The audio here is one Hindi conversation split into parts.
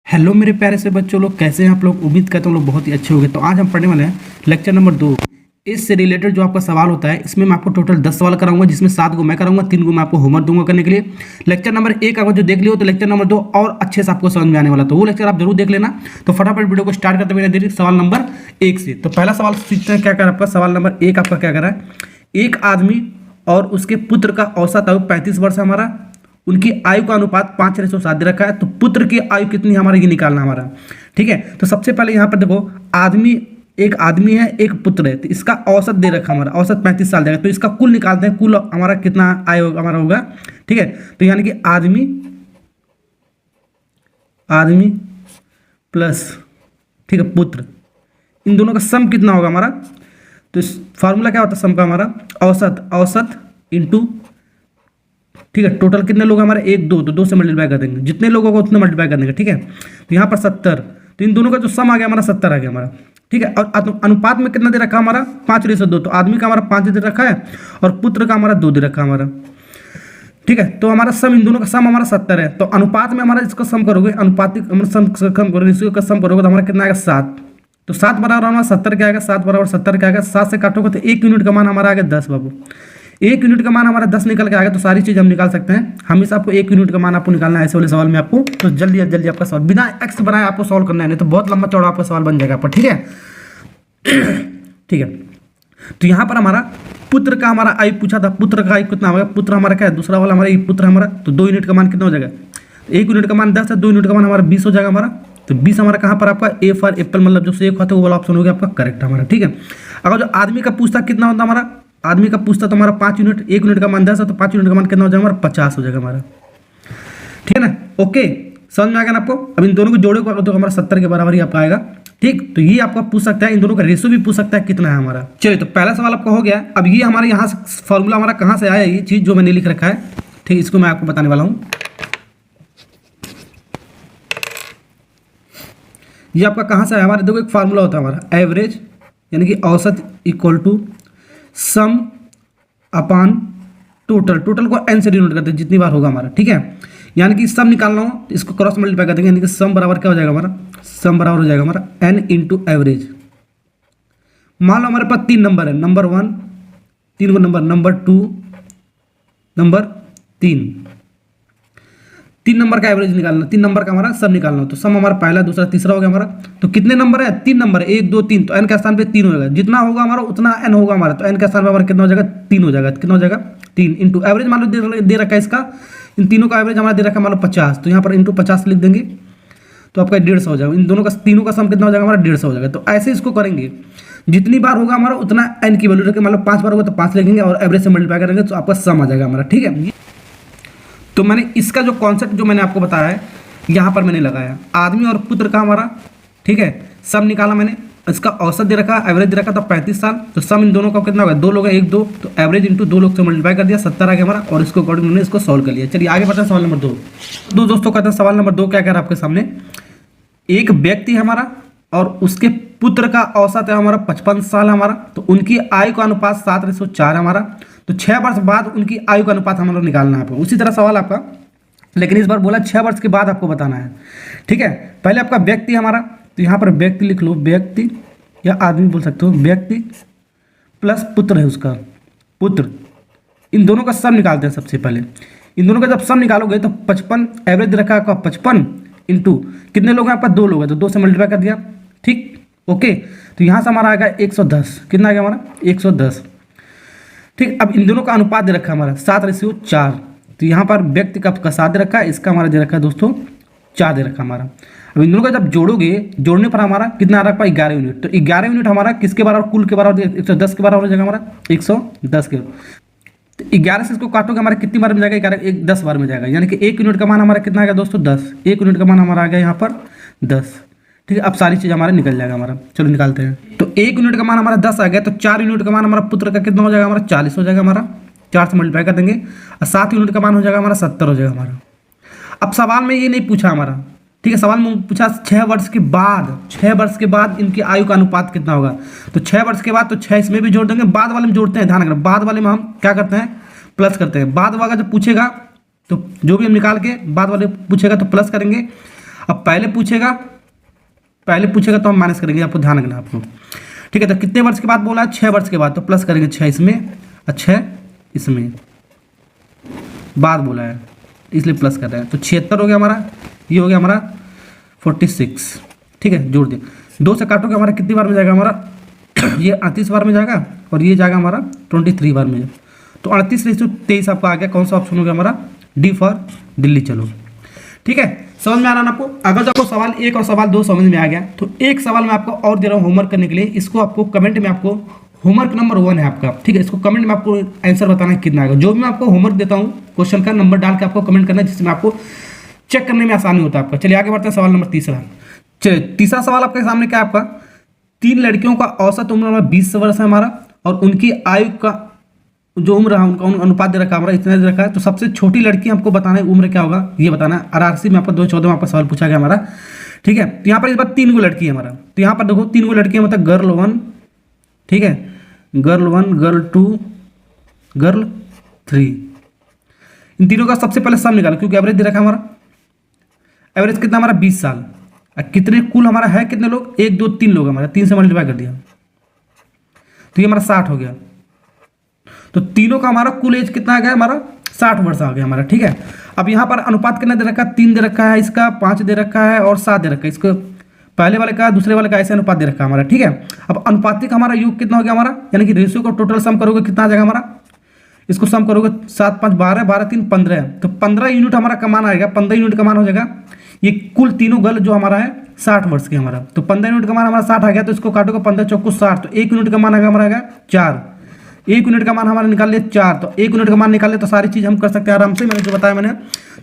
हेलो मेरे प्यारे से बच्चों लोग, कैसे हैं आप लोग। उम्मीद करता हूँ लोग बहुत ही अच्छे होंगे। तो आज हम पढ़ने वाले हैं लेक्चर नंबर 2। इससे रिलेटेड जो आपका सवाल होता है, इसमें मैं आपको टोटल 10 सवाल कराऊंगा, जिसमें 7 को मैं कराऊंगा, 3 को मैं आपको होमवर्क दूंगा करने के लिए। लेक्चर नंबर 1 अगर जो देख लियो तो लेक्चर नंबर 2 और अच्छे से आपको समझ में आने वाला, तो वो लेक्चर आप जरूर देख लेना। तो फटाफट वीडियो को स्टार्ट करते हुए देखिए सवाल नंबर 1 से। तो पहला सवाल सीखते हैं क्या कर आपका। सवाल नंबर 1 आपका क्या कर रहा है, एक आदमी और उसके पुत्र का औसत आयु 35 वर्ष है हमारा। उनकी आयु का अनुपात 5:7 दे रखा है। तो पुत्र की आयु कितनी है हमारा, ये निकालना हमारा। ठीक है, तो सबसे पहले यहाँ पर देखो, एक आदमी है, एक पुत्र है, तो इसका औसत दे रखा हमारा, औसत 35 साल देगा। तो इसका कुल निकालते हैं, कुल हमारा कितना आयु हमारा होगा। ठीक है, तो यानी कि आदमी प्लस, ठीक है, पुत्र, इन दोनों का सम कितना होगा हमारा। तो इस फार्मूला क्या होता है सम का हमारा, औसत इंटू, ठीक है, टोटल कितने लोग हमारे 1 2, तो 2 से मल्टीप्लाई कर देंगे, जितने लोगों को उतने मल्टीप्लाई कर देंगे। ठीक है, तो यहाँ पर 70, तो इन दोनों का जो सम आ गया हमारा 70 आ गया हमारा। ठीक है, और अनुपात में कितना दे रखा हमारा 5:2, तो आदमी का हमारा 5 दे रखा है और पुत्र का हमारा 2 दे रखा है हमारा। ठीक है, तो हमारा सम, इन दोनों का सम हमारा 70 है। तो अनुपात में हमारा इसका सम करोगे, अनुपातिक सम कम करोगे, इसका सम करोगे तो हमारा कितना आएगा 7। तो 7 बराबर हमारा 70 क्या आएगा, 7 बराबर 70 क्या आएगा, 7 से काटोगे तो 1 यूनिट का मान हमारा आ गया 10 बाबू। 1 यूनिट का मान हमारा 10 निकल के आ गया। तो सारी चीज़ हम निकाल सकते हैं, हमेशा आपको 1 यूनिट का मान आपको निकालना है ऐसे वाले सवाल में आपको। तो जल्दी जल्दी आपका सवाल बिना एक्स बनाए आपको सॉल्व करना है, नहीं तो बहुत लंबा चौड़ा आपका सवाल बन जाएगा आपका। ठीक है, ठीक है, तो यहाँ पर हमारा पुत्र का हमारा आयु पूछा था, पुत्र का आयु कितना होगा। पुत्र हमारा क्या है, दूसरा वाला हमारा पुत्र हमारा, तो 2 यूनिट का मान कितना हो जाएगा। 1 यूनिट का मान 10 है, 2 यूनिट का मान हमारा 20 हो जाएगा हमारा। तो 20 हमारा कहाँ पर आपका ए फॉर एप्पल, मतलब जो से एक होता है वो वाला ऑप्शन हो गया आपका करेक्ट हमारा। ठीक है, अगर जो आदमी का पूछता कितना होता हमारा, आदमी का पूछता तो हमारा 5 यूनिट, 1 यूनिट का मान 10 है, तो 5 यूनिट का मान कितना हो जाएगा हमारा 50 हो जाएगा हमारा। ठीक है ना, ओके, समझ में आ गया ना आपको। अब इन दोनों को जोड़े को तो हमारा 70 के बराबर ही आपका आएगा। ठीक, तो ये आपका पूछ सकता है, इन दोनों का रेशो भी पूछ सकता है कितना है हमारा। चलिए, तो पहला सवाल आपका हो गया। अब ये हमारे यहाँ से फॉर्मूला हमारा कहाँ से आया, ये चीज़ जो मैंने लिख रखा है, ठीक, इसको मैं आपको बताने वाला हूँ। ये आपका कहाँ से आया हमारा, देखो एक फार्मूला होता है हमारा एवरेज, यानी कि औसत equal to sum upon total. Total को n से डिनोट करते हैं जितनी बार होगा हमारा। ठीक है, यानी कि सम निकालना हो तो इसको क्रॉस मल्टीप्लाई कर देंगे, यानी कि सम बराबर क्या हो जाएगा हमारा, सम बराबर हो जाएगा हमारा n इंटू एवरेज। मान लो हमारे पास 3 नंबर है, नंबर 1, 3 को नंबर 2, नंबर 3 नंबर का एवरेज निकालना, 3 नंबर का हमारा सम निकालना हो। तो सम हमारा पहला, दूसरा, तीसरा हो गया हमारा। तो कितने नंबर है, 3 नंबर है, 1 2 3, तो n के स्थान पे 3 हो जाएगा, जितना होगा हमारा उतना n होगा हमारा। तो n के स्थान पे हमारा कितना हो जाएगा, 3 हो जाएगा। कितना हो जाएगा, 3 इंटू एवरेज मान लो दे रखा है इसका, इन तीनों का एवरेज हमारा दे रखा है मान लो 50, तो यहाँ पर इंटू 50 लिख देंगे, तो आपका 150 हो जाएगा। इन दोनों का, तीनों का सम कितना हो जाएगा हमारा 150 हो जाएगा। तो ऐसे इसको करेंगे, जितनी बार होगा हमारा उतना n की वैल्यू रखें, मान लो 5 बार होगा तो 5 लिखेंगे और एवरेज से मल्टीप्लाई करेंगे तो आपका सम आ जाएगा हमारा। ठीक है, तो मैंने इसका जो कॉन्सेप्ट जो मैंने आपको बताया है यहाँ पर मैंने लगाया, आदमी और पुत्र का हमारा, ठीक है, सम निकाला मैंने, इसका औसत दे रखा, एवरेज दे रखा था 35 साल। तो सम इन दोनों का कितना होगा, 2 लोग हैं 1 2, तो एवरेज इंटू 2 लोग से मल्टीप्लाई कर दिया, 70 आ गया हमारा, और इसको अकॉर्डिंग मैंने इसको सॉल्व कर लिया। चलिए आगे बढ़ते हैं सवाल नंबर 2। दोस्तों कहते हैं सवाल नंबर 2 क्या कह रहा है आपके सामने, एक व्यक्ति है हमारा और उसके पुत्र का औसत है हमारा 55 साल हमारा। तो उनकी आयु का अनुपात 7:4 है हमारा। तो 6 वर्ष बाद उनकी आयु का अनुपात हमारा निकालना है आपको। उसी तरह सवाल आपका, लेकिन इस बार बोला 6 वर्ष के बाद आपको बताना है। ठीक है, पहले आपका व्यक्ति हमारा, तो यहाँ पर व्यक्ति लिख लो, व्यक्ति या आदमी बोल सकते हो, व्यक्ति प्लस पुत्र है उसका, पुत्र, इन दोनों का सम निकालते हैं सबसे पहले। इन दोनों का जब सम निकालोगे तो 55 एवरेज रखा आपका 55 इंटू कितने लोग हैं आपका, 2 लोग हैं, तो 2 से मल्टीप्लाई कर दिया। ठीक, ओके, तो यहाँ से हमारा आएगा 110, कितना आ गया हमारा 110। ठीक, अब इन दोनों का अनुपात दे रखा है हमारा 7:4। तो यहाँ पर व्यक्ति का 7 दे रखा है, इसका हमारा दे रखा है दोस्तों 4 दे रखा हमारा। अब इन दोनों का जब जोड़ोगे, जोड़ने पर हमारा कितना आ रहा है 11 यूनिट। तो 11 यूनिट हमारा किसके बराबर, कुल के बराबर 110 के बराबर हो जाएगा हमारा 110 के। तो 11 से इसको काटोगे हमारा कितनी बार में जाएगा, 11 10 बार में जाएगा, यानी कि 1 यूनिट का मान हमारा कितना आ गया दोस्तों 10। 1 यूनिट का मान हमारा आ गया यहाँ पर 10। ठीक है, अब सारी चीज़ हमारा निकल जाएगा हमारा। चलो निकालते हैं। तो 1 यूनिट का मान हमारा 10 आ गया, तो 4 यूनिट का मान हमारा पुत्र का कितना हो जाएगा हमारा 40 हो जाएगा हमारा, 4 से मल्टीप्लाई कर देंगे, और 7 यूनिट का मान हो जाएगा हमारा 70 हो जाएगा हमारा। अब सवाल में ये नहीं पूछा हमारा, ठीक है, सवाल में पूछा 6 वर्ष के बाद, 6 वर्ष के बाद इनकी आयु का अनुपात कितना होगा। तो 6 वर्ष के बाद, तो 6 इसमें भी जोड़ देंगे, बाद वाले में जोड़ते हैं, ध्यान रखना, बाद वाले में हम क्या करते हैं प्लस करते हैं। बाद वाला जब पूछेगा तो जो भी हम निकाल के बाद वाले पूछेगा तो प्लस करेंगे, अब पहले पूछेगा तो हम माइनस करेंगे, आपको ध्यान रखना आपको। ठीक है, तो कितने वर्ष के बाद बोला है? 6 वर्ष के बाद, तो प्लस करेंगे 6 इसमें और 6 इसमें, बाद बोला है इसलिए प्लस कर रहे हैं। तो 76 हो गया हमारा, ये हो गया हमारा 46। ठीक है, जोड़ दिया, 2 से काटोगे हमारा कितनी बार में जाएगा हमारा ये 38 बार में जाएगा और ये जाएगा हमारा 23 बार में। तो 38/23 आपका आ गया। कौन सा ऑप्शन हो गया हमारा? D for Delhi. चलो ठीक है, समझ में आ रहा ना आपको? अगर जो आपको सवाल 1 और सवाल 2 समझ में आ गया तो एक सवाल मैं आपको और दे रहा हूँ होमवर्क करने के लिए। इसको आपको कमेंट में, आपको होमवर्क नंबर 1 है आपका। ठीक है, इसको कमेंट में आपको आंसर बताना है कितना आएगा। जो भी मैं आपको होमवर्क देता हूँ क्वेश्चन का नंबर डाल के आपको कमेंट करना है, जिसमें आपको चेक करने में आसानी होता है आपका। चलिए आगे बढ़ते हैं, सवाल नंबर तीसरा। चलिए तीसरा सवाल आपके सामने क्या है आपका? 3 लड़कियों का औसत उम्र 20 वर्ष है हमारा, और उनकी आयु का जो उम्र है उनका अनुपात दे रखा है हमारा, इतना दे रखा है। तो सबसे छोटी लड़की हमको बताना है उम्र क्या होगा, ये बताना है। आरआरसी में आपका 2014 में आपका सवाल पूछा गया हमारा। ठीक है, तो यहाँ पर इस बार 3 गो लड़की है हमारा। तो यहाँ पर देखो 3 गो लड़की है, मतलब गर्ल 1, ठीक है, गर्ल 1, गर्ल 2, गर्ल 3। इन तीनों का सबसे पहले सम निकालो, क्योंकि एवरेज दे रखा है हमारा। एवरेज कितना हमारा? 20 साल। कितने कुल हमारा है, कितने लोग? 1 2 3 लोग हमारा, 3 से मल्टीप्लाई कर दिया तो ये हमारा 60 हो गया। तो तीनों का हमारा कुल एज कितना आ गया हमारा? 60 वर्ष आ गया हमारा। ठीक है, अब यहाँ पर अनुपात कितना दे रखा है? 3 दे रखा है, इसका 5 दे रखा है और 7 दे रखा है। इसको पहले वाले का दूसरे वाले का ऐसे अनुपात दे रखा है हमारा। ठीक है, अब अनुपातिक हमारा योग कितना हो गया हमारा, यानी कि रेशियो को टोटल सम करोगे कितना आ जाएगा हमारा? इसको सम करोगे 7 5 12, 12 3 15, तो 15 यूनिट हमारा कमान आएगा। 15 यूनिट कमान हो जाएगा। ये कुल तीनों गर्ल जो हमारा है 60 वर्ष के हमारा, तो 15 यूनिट कमान हमारा 60 आ गया। तो इसको काटोगे 15 चौको 60, तो 1 यूनिट कमान आएगा हमारा 4। 1 यूनिट का मान हमारा निकाल लिया 4, तो 1 यूनिट का मान निकाल ले तो सारी चीज हम कर सकते हैं आराम से, मैंने जो बताया मैंने।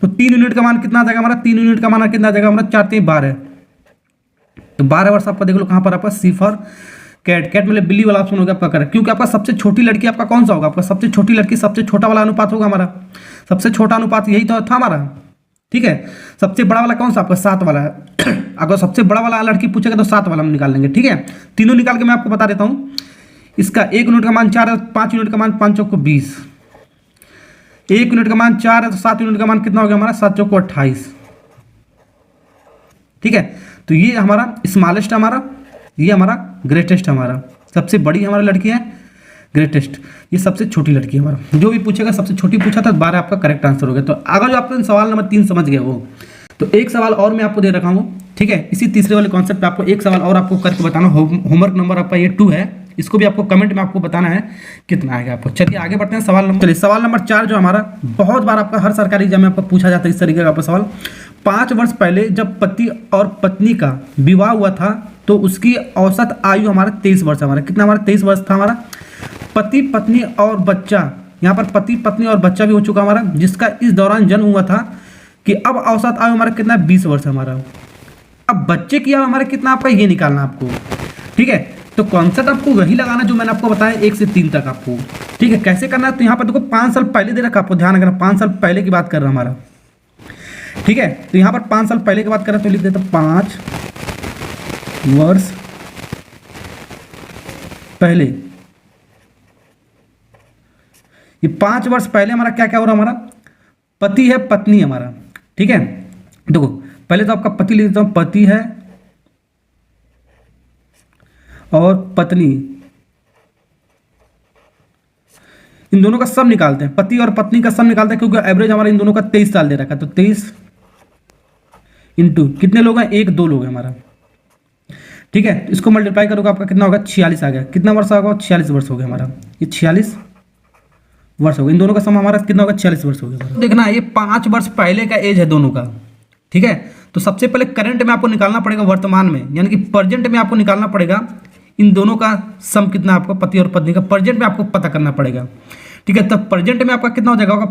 तो 3 यूनिट का मान कितना आ जाएगा हमारा? 3 यूनिट का मान कितना आ जाएगा हमारा? 4 3 12, तो 12 वर्ष आपका देख लो कहाँ पर आपका सी फॉर कैट। कैट मतलब बिल्ली वाला ऑप्शन होगा आपका करेक्ट, क्योंकि आपका सबसे छोटी लड़की आपका कौन सा होगा? आपका सबसे छोटी लड़की सबसे छोटा वाला अनुपात होगा हमारा। सबसे छोटा अनुपात यही तो था हमारा। ठीक है, सबसे बड़ा वाला कौन सा? आपका 7 वाला है। अगर सबसे बड़ा वाला लड़की पूछेगा तो 7 वाला हम निकाल लेंगे। ठीक है, तीनों निकाल के मैं आपको बता देता हूँ। इसका 1 यूनिट का मान 4 है, 5 यूनिट का मान 5 चौको 20, 1 यूनिट का मान 4 है, तो 7 यूनिट का मान कितना हो गया हमारा? 7 चौको 28। ठीक है, तो ये हमारा स्मॉलेस्ट हमारा, ये हमारा ग्रेटेस्ट हमारा, सबसे बड़ी हमारी लड़की है ग्रेटेस्ट, ये सबसे छोटी लड़की है हमारा। जो भी पूछेगा सबसे छोटी पूछा था, 12 आपका करेक्ट आंसर हो गया। तो अगर जो आपको सवाल नंबर 3 समझ गए वो, तो एक सवाल और मैं आपको दे रखा हूँ। ठीक है, इसी तीसरे वाले कॉन्सेप्ट पे आपको एक सवाल और आपको करके बताना। होमवर्क नंबर आपका ये 2 है, इसको भी आपको कमेंट में आपको बताना है कितना आएगा आपको। चलिए आगे बढ़ते हैं सवाल नंबर। चलिए सवाल नंबर 4 जो हमारा बहुत बार आपका हर सरकारी एग्जाम में आपको पूछा जाता है इस तरीके का आपका सवाल। 5 वर्ष पहले जब पति और पत्नी का विवाह हुआ था तो उसकी औसत आयु हमारा 23 वर्ष हमारा। कितना हमारा? 23 वर्ष था हमारा। पति पत्नी और बच्चा, यहाँ पर पति पत्नी और बच्चा भी हो चुका हमारा, जिसका इस दौरान जन्म हुआ था, कि अब औसत आयु हमारा कितना? 20 वर्ष हमारा। अब बच्चे की आयु हमारा कितना आपका, ये निकालना आपको। ठीक है, तो कॉन्सेप्ट आपको वही लगाना जो मैंने आपको बताया 1 से 3 तक आपको। ठीक है, कैसे करना है? तो यहाँ पर देखो 5 साल पहले दे रखा, आपको ध्यान रखना 5 साल पहले की बात कर रहा हमारा। ठीक है, तो यहाँ पर 5 साल पहले की बात कर रहे तो लिख देता 5 वर्ष पहले। ये 5 वर्ष पहले हमारा क्या क्या हो रहा हमारा? पति है पत्नी हमारा। ठीक है, देखो पहले तो आपका पति लिख देता हूं, पति है और पत्नी, इन दोनों का सम निकालते हैं। पति और पत्नी का सम निकालते हैं, क्योंकि एवरेज हमारा इन दोनों का 23 साल दे रखा है। तो 23 इंटू कितने लोग हैं? 1 2 लोग हैं हमारा। ठीक है, इसको मल्टीप्लाई करोगे आपका कितना होगा? 46 आ गया। कितना वर्ष होगा? 46 वर्ष हो गया हमारा। ये 46 वर्ष हो गया। इन दोनों का सम हमारा कितना होगा? 46 वर्ष हो गया। देखना ये 5 वर्ष पहले का एज है दोनों का। ठीक है, तो सबसे पहले करंट में आपको निकालना पड़ेगा, वर्तमान में यानी कि प्रेजेंट में आपको निकालना पड़ेगा। इन दोनों का सम कितना आपको, पति और पत्नी का प्रेजेंट में आपको पता करना पड़ेगा। ठीक है, तब प्रेजेंट में आपका कितना हो जाएगा? होगा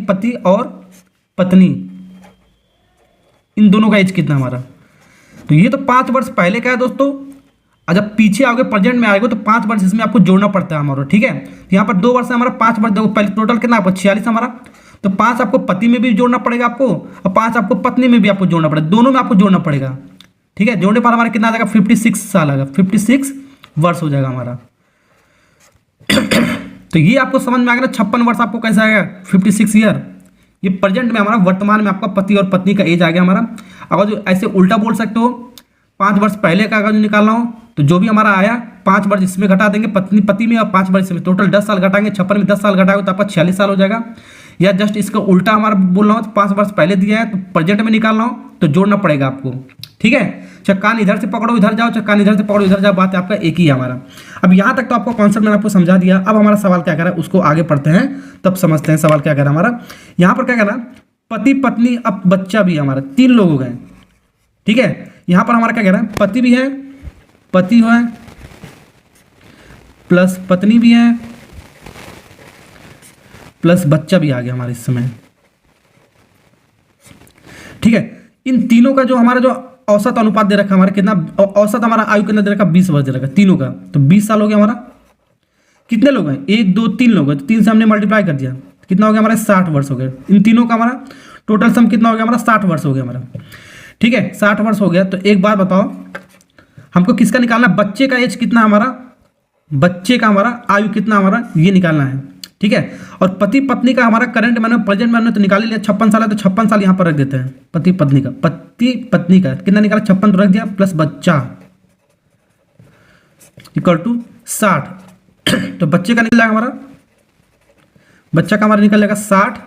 पति और पत्नी, इन दोनों का एज कितना हमारा। तो ये तो 5 वर्ष पहले का है दोस्तों। और जब पीछे आओगे प्रेजेंट में आएगा तो 5 वर्ष इसमें आपको जोड़ना पड़ता है हमारा। ठीक है, तो यहाँ पर 2 वर्ष है हमारा, 5 वर्ष देखो पहले टोटल कितना आपको 46 हमारा। तो 5 आपको पति में भी जोड़ना पड़ेगा आपको, और 5 आपको पत्नी में भी आपको जोड़ना पड़ेगा, दोनों में आपको जोड़ना पड़ेगा। ठीक है, जोड़ने पर हमारा कितना आ जाएगा? 56 साल आएगा, 56 वर्ष हो जाएगा हमारा। तो ये आपको समझ में आ गया। 56 वर्ष आपको कैसे आएगा? 56 ईयर। ये प्रेजेंट में हमारा, वर्तमान में आपका पति और पत्नी का एज आ गया हमारा। अगर जो ऐसे उल्टा बोल सकते हो, 5 वर्ष पहले का अगर जो निकालना हो तो जो भी हमारा आया 5 वर्ष इसमें घटा देंगे पति में और 5 वर्ष इसमें, टोटल 10 साल घटाएंगे, 56 में 10 साल घटाएंगे तो आपका 46 साल हो जाएगा। या जस्ट इसका उल्टा हमारा बोलना हो तो 5 वर्ष पहले दिया है तो प्रेजेंट में निकालना हो तो जोड़ना पड़ेगा आपको, ठीक है। चक्कान इधर से पकड़ो इधर जाओ, चक्कान इधर से पकड़ो इधर जाओ, बात आपका एक ही है हमारा। अब यहाँ तक तो आपको कॉन्सेप्ट मैंने आपको समझा दिया। अब हमारा सवाल क्या कह रहा है उसको आगे पढ़ते हैं तब समझते हैं सवाल क्या कह रहा है हमारा। यहाँ पर क्या कह रहा है, पति पत्नी अब बच्चा भी हमारा, 3 लोग हो गए, ठीक है। यहाँ पर हमारा क्या कह रहा है, पति भी है, पति है प्लस पत्नी भी है प्लस बच्चा भी आ गया हमारे इस समय, ठीक है। इन तीनों का जो हमारा जो औसत अनुपात दे रखा हमारा कितना, औसत हमारा आयु कितना दे रखा, 20 वर्ष दे रखा तीनों का, तो 20 साल हो गया हमारा। कितने लोग हैं, 1 2 3 लोग हैं, तो 3 से हमने मल्टीप्लाई कर दिया, कितना हो गया हमारा, 60 वर्ष हो गया। इन तीनों का हमारा टोटल सम कितना हो गया हमारा, 60 वर्ष हो गया हमारा, ठीक है। 60 वर्ष हो गया। तो एक बात बताओ, हमको किसका निकालना है, बच्चे का एज कितना हमारा, बच्चे का हमारा आयु कितना हमारा, ये निकालना है, ठीक है। और पति पत्नी का हमारा करंट मैंने प्रेजेंट मैंने तो निकाल ही लिया, 56 साल है तो 56 साल यहाँ पर रख देते हैं। पति पत्नी का कितना निकाला, 56 तो रख दिया प्लस बच्चा इक्वल टू 60। तो बच्चे का निकल जाएगा हमारा, बच्चा का हमारा निकल जाएगा 60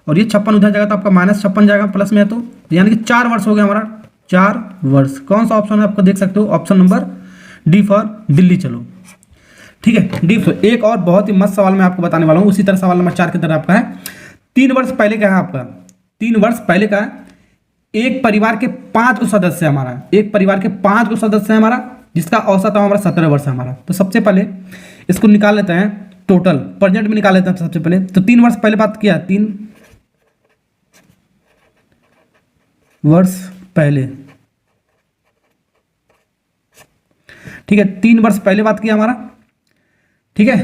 और ये 56 उधर जाएगा तो आपका -56 जाएगा प्लस में, तो यानी कि 4 वर्ष हो गया हमारा, 4 वर्ष। कौन सा ऑप्शन है आपको देख सकते हो, option number D for Delhi. चलो ठीक है, डी। एक और बहुत ही मस्त सवाल मैं आपको बताने वाला हूँ, उसी तरह सवाल नंबर 4 की तरह आपका है। 3 वर्ष पहले का है आपका, 3 वर्ष पहले का है। एक परिवार के 5 को सदस्य है हमारा, एक परिवार के 5 को सदस्य है हमारा, जिसका औसत हमारा 17 वर्ष है हमारा। तो सबसे पहले इसको निकाल लेते हैं, टोटल प्रेजेंट में निकाल लेते हैं सबसे पहले। तो 3 वर्ष पहले बात किया, 3 वर्ष पहले, ठीक है। 3 वर्ष पहले बात किया हमारा, ठीक है।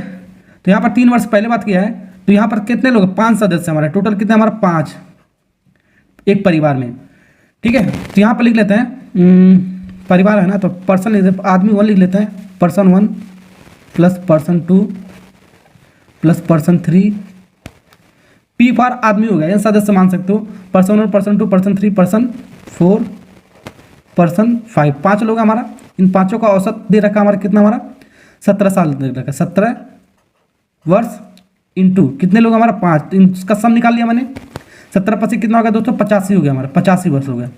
तो यहाँ पर 3 वर्ष पहले बात किया है, तो यहाँ पर कितने लोग, 5 सदस्य हमारे, टोटल कितने हमारा 5 एक परिवार में, ठीक है। तो यहाँ पर लिख लेते हैं परिवार है ना, तो पर्सन आदमी 1 लिख लेते हैं, person 1 plus person 2 plus person 3, P for आदमी हो गया, ये सदस्य मान सकते हो, person 1 person 2 person 3 person 4 person 5, 5 लोग हमारा। इन पांचों का औसत दे रखा हमारा कितना, हमारा 17 साल दे रखा, 17 वर्ष इंटू कितने लोग हमारा 5, तो इसका सम निकाल लिया मैंने। 17 पच्चीस कितना हो गया दोस्तों, 85 हो गया हमारा, 85 वर्ष हो गया।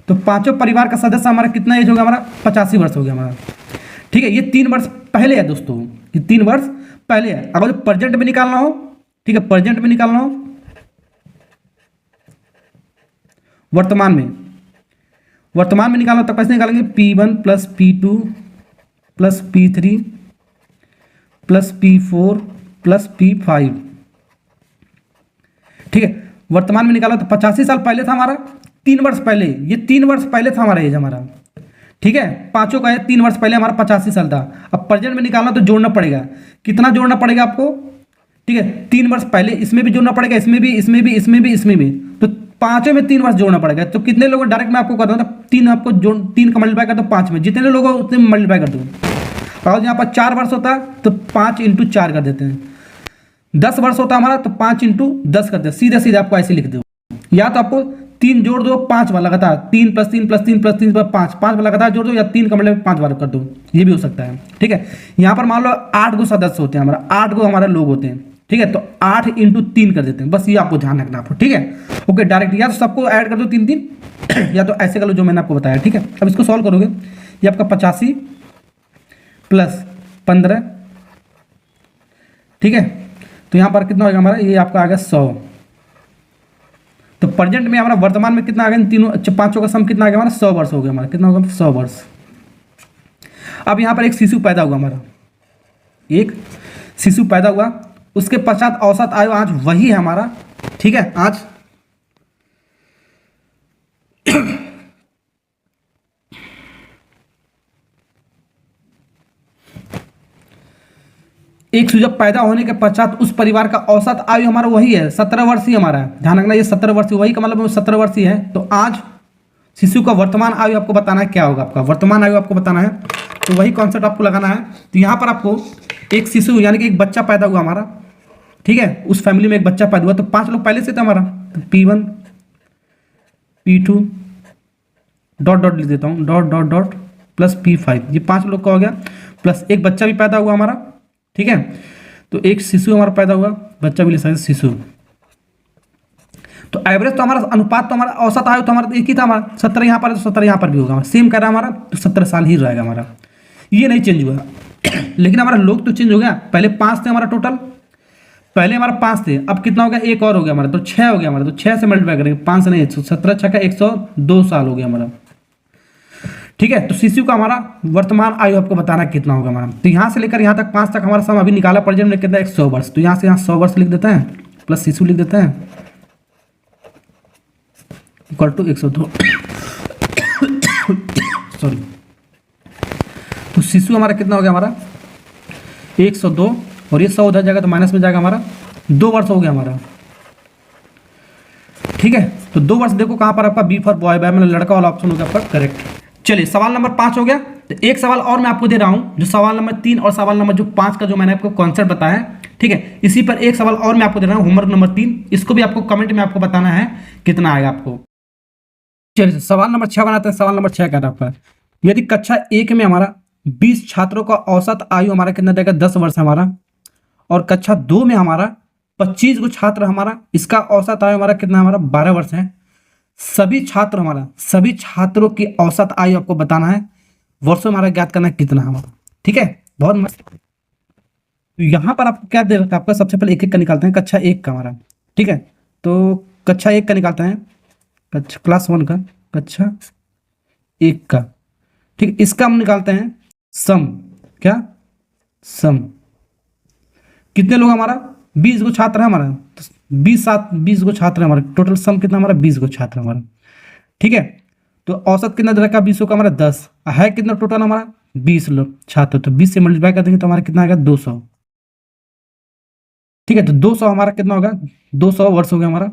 तो पांचों परिवार का सदस्य हमारा कितना एज होगा हमारा, 85 वर्ष हो गया हमारा, ठीक है। ये 3 वर्ष पहले है दोस्तों, ये 3 वर्ष पहले है। अगर जो प्रेजेंट में निकालना हो, ठीक है, प्रेजेंट में निकालना हो, वर्तमान में निकालना हो तो कैसे निकालेंगे, P1 plus P2 plus P3 plus P4 plus P5, ठीक है। वर्तमान में निकाला तो 85 साल पहले था हमारा, 3 वर्ष पहले, ये 3 वर्ष पहले था हमारा एज हमारा, ठीक है। पांचों का 3 वर्ष पहले हमारा 85 साल था। अब प्रेजेंट में निकालना तो जोड़ना पड़ेगा, कितना जोड़ना पड़ेगा आपको, ठीक है। 3 वर्ष पहले इसमें भी जोड़ना पड़ेगा, इसमें भी, इसमें भी, इसमें भी, इसमें भी, तो पांचों में 3 वर्ष जोड़ना पड़ेगा। तो कितने लोग डायरेक्ट मैं आपको कहता हूँ, 3 आपको जोड़, 3 का मल्टीप्लाई कर दो 5 में, जितने लोग उतने मल्टीप्लाई कर दो। और यहाँ पर 4 वर्ष होता तो 5 × 4 कर देते हैं। 10 वर्ष होता हमारा तो 5 × 10 कर देते, सीधे सीधे आपको ऐसे लिख दो। या तो आपको 3 जोड़ दो 5 बार लगातार, 3 + 3 + 3 + 3 + 5, 5 बार लगातार जोड़ दो, या 3 का मतलब 5 बार कर दो, ये भी हो सकता है, ठीक है। यहाँ पर मान लो 8 गो सदस्य होते हैं हमारा, 8 गो हमारे लोग होते हैं, ठीक है। तो 8 × 3 कर देते हैं, बस ये आपको ध्यान रखना आपको, ठीक है। ओके, डायरेक्ट या तो सबको ऐड कर दो 3 या तो ऐसे कर लो जो मैंने आपको बताया, ठीक है। अब इसको सॉल्व करोगे, ये आपका 85 प्लस 15, ठीक है। तो यहाँ पर कितना होगा हमारा, ये आपका आ गया 100। तो प्रेजेंट में हमारा, वर्तमान में कितना आ गया, इन तीनों पांचों का सम कितना आ गया हमारा, 100 वर्ष हो गया हमारा, कितना होगा 100 वर्ष। अब यहाँ पर एक शिशु पैदा हुआ हमारा, एक शिशु पैदा हुआ, उसके पश्चात औसत आयु आज वही है हमारा, ठीक है। आज एक शिशु जब पैदा होने के पश्चात उस परिवार का औसत आयु हमारा वही है, 17 वर्ष ही हमारा है, ध्यान रखना, ये 17 वर्ष वही का मतलब 17 वर्ष ही है। तो आज शिशु का वर्तमान आयु आपको बताना है, क्या होगा आपका वर्तमान आयु आपको बताना है, तो वही कॉन्सेप्ट आपको लगाना है। तो यहाँ पर आपको एक शिशु यानी कि एक बच्चा पैदा हुआ हमारा, ठीक है, उस फैमिली में एक बच्चा पैदा हुआ, तो 5 लोग पहले से थे हमारा, तो P1 P2 डॉट डॉट लिख देता हूँ, dot dot dot plus P5, ये 5 लोग का हो गया, प्लस एक बच्चा भी पैदा हुआ हमारा, ठीक है। तो एक शिशु हमारा पैदा हुआ, बच्चा भी ले सकते शिशु। तो एवरेज तो हमारा अनुपात तो हमारा औसत आयु तो हमारा एक ही था हमारा, 17 यहाँ पर है तो 17 यहाँ पर भी होगा, सेम कर रहा है हमारा, तो 17 साल ही रहेगा हमारा, ये नहीं चेंज हुआ। लेकिन हमारा लोग तो चेंज हो गया, पहले 5 थे हमारा टोटल, पहले हमारा 5 थे, अब कितना हो गया, एक और हो गया हमारा, तो 6 हो गया हमारा, तो 6 से मल्टीप्लाई करेंगे, 5 से नहीं, 17 6 का 102 साल हो गया हमारा, ठीक है। तो शिशु का हमारा वर्तमान आयु आपको बताना कितना होगा हमारा, तो यहाँ से लेकर यहाँ तक 5 तक हमारा सम अभी निकाला पड़ जाए कितना, 100 वर्ष, तो यहाँ से यहाँ 100 वर्ष लिख देते हैं, प्लस शिशु लिख देते हैं, इक्वल टू 102 सॉरी। तो शिशु हमारा कितना हो गया हमारा 102, और ये 100 उधर जाएगा तो माइनस में जाएगा हमारा, 2 वर्ष हो गया हमारा, ठीक है। तो 2 वर्ष देखो कहाँ पर आपका बी फॉर बॉय बाय मतलब लड़का वाला ऑप्शन हो गया आपका करेक्ट। चलिए सवाल नंबर 5 हो गया। तो एक सवाल और मैं आपको दे रहा हूँ, जो सवाल नंबर 3 और सवाल नंबर जो 5 का जो मैंने आपको कॉन्सेप्ट बताया है, ठीक है, इसी पर एक सवाल और मैं आपको दे रहा हूँ, होमवर्क नंबर 3, इसको भी आपको कमेंट में आपको बताना है कितना आएगा आपको। चलिए सवाल नंबर 6 बनाते हैं। सवाल नंबर 6 कह रहा है आपका, यदि कक्षा 1 में हमारा 20 छात्रों का औसत आयु हमारा कितना देगा, 10 वर्ष हमारा, और कक्षा 2 में हमारा 25 को छात्र हमारा, इसका औसत आयु हमारा कितना हमारा 12 वर्ष है। सभी छात्र हमारा, सभी छात्रों की औसत आयु आपको बताना है, वर्षों हमारा ज्ञात करना है कितना हमारा, ठीक है, बहुत मस्त। तो यहाँ पर आपको क्या दे रखा है आपका, सबसे पहले एक एक का निकालते हैं, कक्षा 1 का हमारा, ठीक है। तो कक्षा 1 का निकालते हैं, कक्षा क्लास 1 का, कक्षा 1 का, ठीक, इसका हम निकालते हैं सम, क्या सम, कितने लोग हमारा 20 को छात्र है हमारा, तो 20 को छात्र है हमारा, टोटल सम कितना हमारा 20 को छात्र हमारा, ठीक है। तो औसत कितना दे रखा है 20 का हमारा 10 है, कितना टोटल हमारा 20 लोग छात्र, तो 20 से मल्टीप्लाई कर देंगे तो हमारा कितना आएगा 200, ठीक है। तो 200 हमारा कितना होगा, 200 वर्ष हो गया हमारा,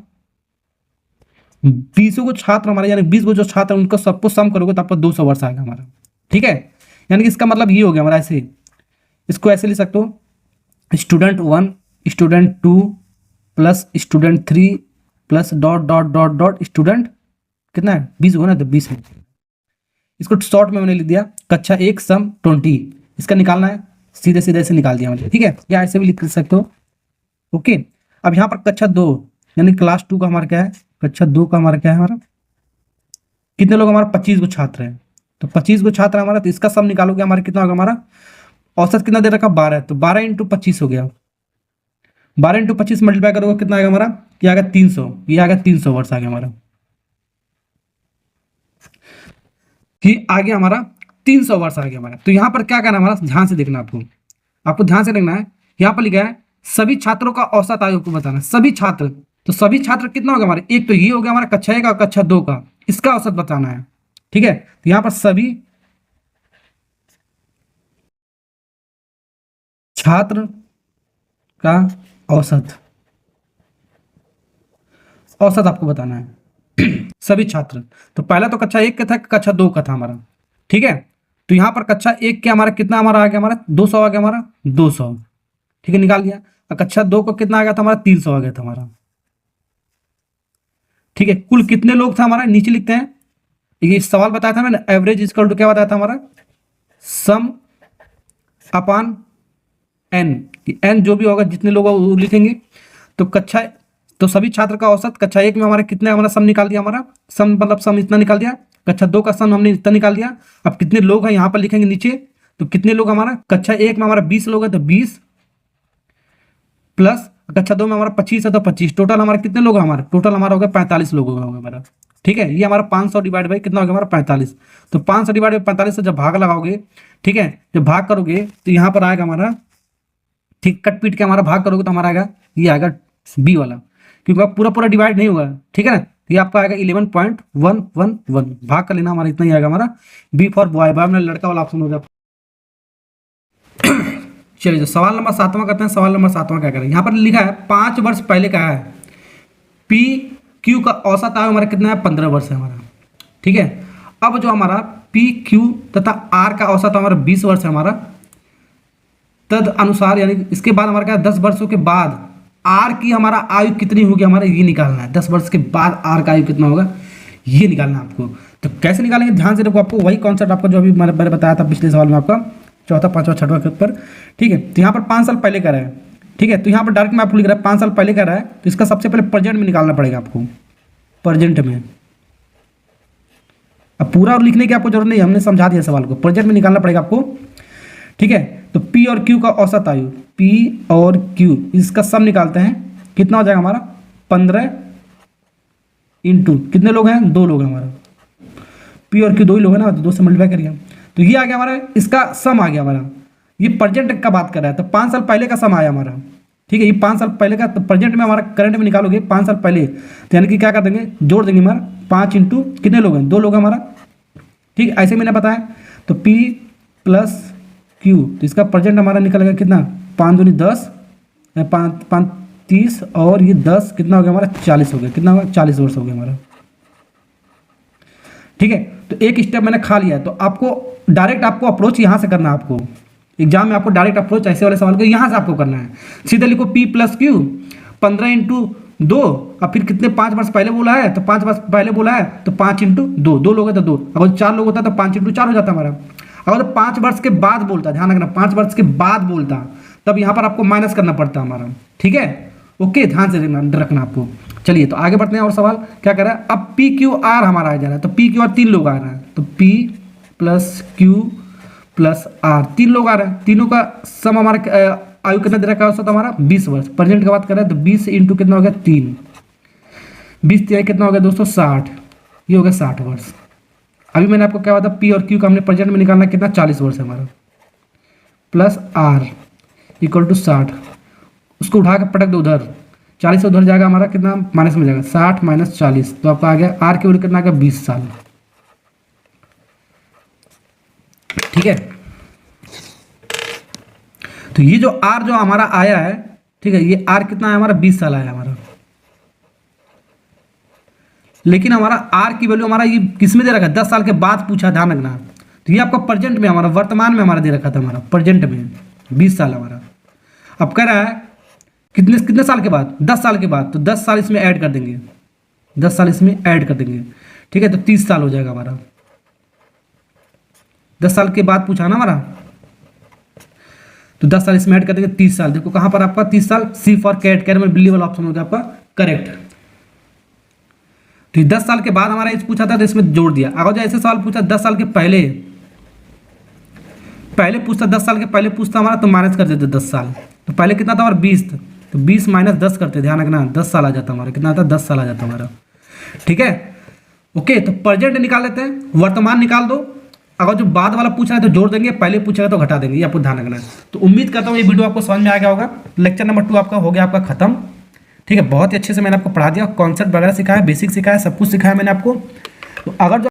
20 को छात्र हमारे यानी 20 को जो छात्र उनको सबको सम करोगे तो आपको 200 वर्ष आएगा हमारा, ठीक है। यानी कि इसका मतलब ये हो गया हमारा, ऐसे इसको ऐसे लिख सकते हो, student 1 student 2 plus student 3 plus dot dot dot dot student कितना है 20 होगा ना, तो 20 है। इसको शॉर्ट में मैंने लिख दिया, कक्षा 1 सम 20, इसका निकालना है, सीधे सीधे ऐसे निकाल दिया मैंने, ठीक है, या ऐसे भी लिख सकते हो, ओके। अब यहाँ पर कक्षा 2 यानी क्लास 2 का हमारा क्या है, कक्षा 2 का हमारा क्या है हमारा, कितने लोग हमारा 25 को छात्र हैं, तो 25 को छात्र हमारा, तो इसका सम निकालोगे हमारा कितना होगा, हमारा औसत कितना दे रखा 12, तो 12 इंटू 25 हो गया, 12 इंटू 25 मल्टीप्लाई करोगे कितना आएगा हमारा, ये आएगा 300, ये आएगा 300 वर्ष आ गया हमारा, ये आ गया हमारा 300 वर्ष आ गया हमारा। तो यहाँ पर क्या करना है हमारा, ध्यान से देखना, आपको ध्यान से देखना है, यहाँ पर लिखा है सभी छात्रों का औसत आयु को बताना, सभी छात्र, तो सभी छात्र कितना होगा हमारे, एक तो ये हो गया हमारा कक्षा 1 का, कक्षा 2 का, इसका औसत बताना है, ठीक है। तो यहाँ पर सभी छात्र का औसत आपको बताना है सभी छात्र, तो पहला तो कक्षा 1 का था, कक्षा 2 का था हमारा, ठीक है। तो यहाँ पर कक्षा 1 के हमारा कितना हमारा आ गया, हमारा 200 आ गया हमारा, 200, ठीक है, निकाल दिया। और कक्षा 2 को कितना आ गया था हमारा, 300 आ गया था हमारा, ठीक है। कुल कितने लोग थे हमारा, नीचे लिखते हैं, ये सवाल बताया था मैंने, एवरेज इक्वल टू क्या बताया था हमारा, सम अपान एन, एन जो भी होगा जितने लोग वो लिखेंगे। तो सभी छात्र का औसत कक्षा 1 में हमारे कितने, हमारा सम निकाल दिया, हमारा सम मतलब सम इतना निकाल दिया, कक्षा 2 का सम हमने इतना निकाल दिया। अब कितने लोग हैं यहाँ पर लिखेंगे नीचे, तो कितने लोग हमारा कक्षा 1 में हमारा 20 लोग हैं, तो 20 प्लस कक्षा 2 में हमारा 25 है, तो 25, टोटल हमारा कितने लोग हैं, हमारा टोटल हमारा हो गया 45 लोग होगा हमारा, ठीक है। ये हमारा 500 डिवाइड बाई कितना हो गया हमारा 45, तो 500 डिवाइड बाई 45 से जब भाग लगाओगे, ठीक है, जब भाग करोगे तो यहाँ पर आएगा हमारा, ठीक, कट पीट के हमारा भाग करोगे तो हमारा आएगा, ये आएगा बी वाला, क्योंकि पूरा पूरा डिवाइड नहीं होगा, ठीक है ना। ये आपका आएगा 11.111, भाग कर लेना, हमारा इतना ही आएगा हमारा, बी फॉर बॉय, बॉय में लड़का वाला ऑप्शन हो गया। चलिए जो सवाल नंबर 7वां करते हैं। सवाल नंबर 7वां क्या करें, यहाँ पर लिखा है 5 वर्ष पहले का है, पी क्यू का औसत आयु हमारा कितना है, 15 वर्ष है हमारा, ठीक है। अब जो हमारा पी क्यू तथा आर का औसत हमारा 20 वर्ष है हमारा, तद अनुसार यानी इसके बाद हमारा क्या 10 वर्षों के बाद आर की हमारा आयु कितनी होगी, हमारा ये निकालना है, 10 वर्ष के बाद आर का आयु कितना होगा ये निकालना है आपको। तो कैसे निकालेंगे ध्यान से देखो, आपको वही कॉन्सेप्ट आपका जो अभी मैंने बताया था पिछले सवाल में आपका चौथा पांचवा छठवां के ऊपर, ठीक है। तो यहाँ पर 5 साल पहले का रहा है, ठीक है। तो यहाँ पर डायरेक्ट में आपको लिख रहा है 5 साल पहले का रहा है, तो इसका सबसे पहले प्रेजेंट में निकालना पड़ेगा आपको, प्रेजेंट में। अब पूरा और लिखने की आपको जरूरत नहीं है, हमने समझा दिया सवाल को, प्रेजेंट में निकालना पड़ेगा आपको, ठीक है। तो पी और क्यू का औसत आयु, पी और क्यू इसका सब निकालते हैं, कितना हो जाएगा हमारा 15 इंटू कितने लोग हैं, 2 लोग हैं हमारा, पी और क्यू 2 ही लोग हैं ना, तो 2 से मल्टीप्लाई करिए। तो ये आ गया हमारा, इसका सम आ गया हमारा, ये प्रेजेंट का बात कर रहा है, तो 5 साल पहले का सम आया हमारा, ठीक है। ये 5 साल पहले का, तो प्रेजेंट में हमारा करंट में निकालोगे 5 साल पहले, तो यानी कि क्या कर देंगे, जोड़ देंगे हमारा 5 इंटू कितने लोग हैं, 2 लोग हैं हमारा, ठीक है। ऐसे मैंने बताया, तो P प्लस Q, तो इसका प्रेजेंट हमारा निकलेगा कितना, 5 दूनी 10, 5 30 और ये 10 कितना हो गया हमारा 40 हो गया, कितना होगा 40 वर्ष हो गया हमारा, ठीक है। तो एक स्टेप मैंने खा लिया, तो आपको डायरेक्ट आपको अप्रोच यहाँ से करना है, आपको एग्जाम में आपको डायरेक्ट अप्रोच ऐसे वाले सवाल को यहाँ से आपको करना है, सीधे लिखो P प्लस Q 15 इंटू 2, और फिर कितने 5 वर्ष पहले बोला है, तो 5 वर्ष पहले बोला है, तो 5 इंटू 2, 2 लोग हैं तो 2, अगर 4 लोग होता तो 5 इंटू 4 हो जाता हमारा। अगर 5 वर्ष के बाद बोलता, ध्यान रखना 5 वर्ष के बाद बोलता, तब यहाँ पर आपको माइनस करना पड़ता हमारा, ठीक है। ओके, ध्यान से रखना आपको। चलिए तो आगे बढ़ते हैं, और सवाल क्या कर रहा है, अब पी क्यू आर हमारा आ जा रहा है, तो पी क्यू आर 3 लोग आ रहा है, तो P plus Q plus R 3 लोग आ रहे हैं, तीनों का सम हमारा आयु कितना दे रखा है हमारा 20 वर्ष, प्रेजेंट की बात कर रहे हैं, तो 20 इंटू कितना हो गया 3, 20 3 कितना हो गया दोस्तों 60, ये हो गया 60 वर्ष। अभी मैंने आपको क्या बताया, पी और क्यू का हमने प्रेजेंट में निकालना कितना 40 वर्ष है हमारा, प्लस आर इक्वल टू 60, उसको उठा के पटक दो उधर, 40 से उधर जाएगा हमारा कितना माइनस में जाएगा 60 माइनस 40, तो आपका आ गया आर की वैल्यू कितना आ गया 20 साल, ठीक है। तो ये जो आर जो हमारा आया है, ठीक है, ये आर कितना है हमारा 20 साल आया हमारा, लेकिन हमारा आर की वैल्यू हमारा ये किसमें दे रखा है 10 साल के बाद पूछा, ध्यान रखना। तो ये आपका प्रेजेंट में हमारा वर्तमान में हमारा दे रखा था, हमारा प्रेजेंट में 20 साल हमारा। अब कह रहा है कितने साल के बाद, 10 साल के बाद, तो 10 साल इसमें ऐड कर देंगे, 10 साल इसमें ऐड कर देंगे, ठीक है। तो 30 साल हो जाएगा हमारा, 10 साल के बाद पूछा ना हमारा, तो 10 साल इसमें ऐड कर देंगे 30 साल। देखो कहां पर आपका 30 साल, सी फॉर कैट, कैट में बिल्ली वाला ऑप्शन हो गया आपका करेक्ट। तो 10 साल के बाद हमारा इस पूछा था, तो इसमें जोड़ दिया। अगर जो ऐसे सवाल पूछा 10 साल के पहले पूछता, 10 साल के पहले पूछता हमारा, तो माइनस कर देते 10 साल, तो पहले कितना था हमारा 20, तो 20 माइनस 10 करते, ध्यान रखना 10 साल आ जाता हमारा, कितना आता 10 साल आ जाता हमारा, ठीक है। ओके, तो प्रेजेंट निकाल लेते हैं, वर्तमान निकाल दो, अगर जो बाद वाला पूछ रहा है तो जोड़ देंगे, पहले पूछेगा तो घटा देंगे, ये आपको ध्यान रखना है। तो उम्मीद करता हूँ ये वीडियो आपको समझ में आ गया होगा। लेक्चर नंबर 2 आपका हो गया आपका खत्म, ठीक है। बहुत ही अच्छे से मैंने आपको पढ़ा दिया, कॉन्सेप्ट वगैरह सिखाया, बेसिक सिखाया, सब कुछ सिखाया मैंने आपको। तो अगर जो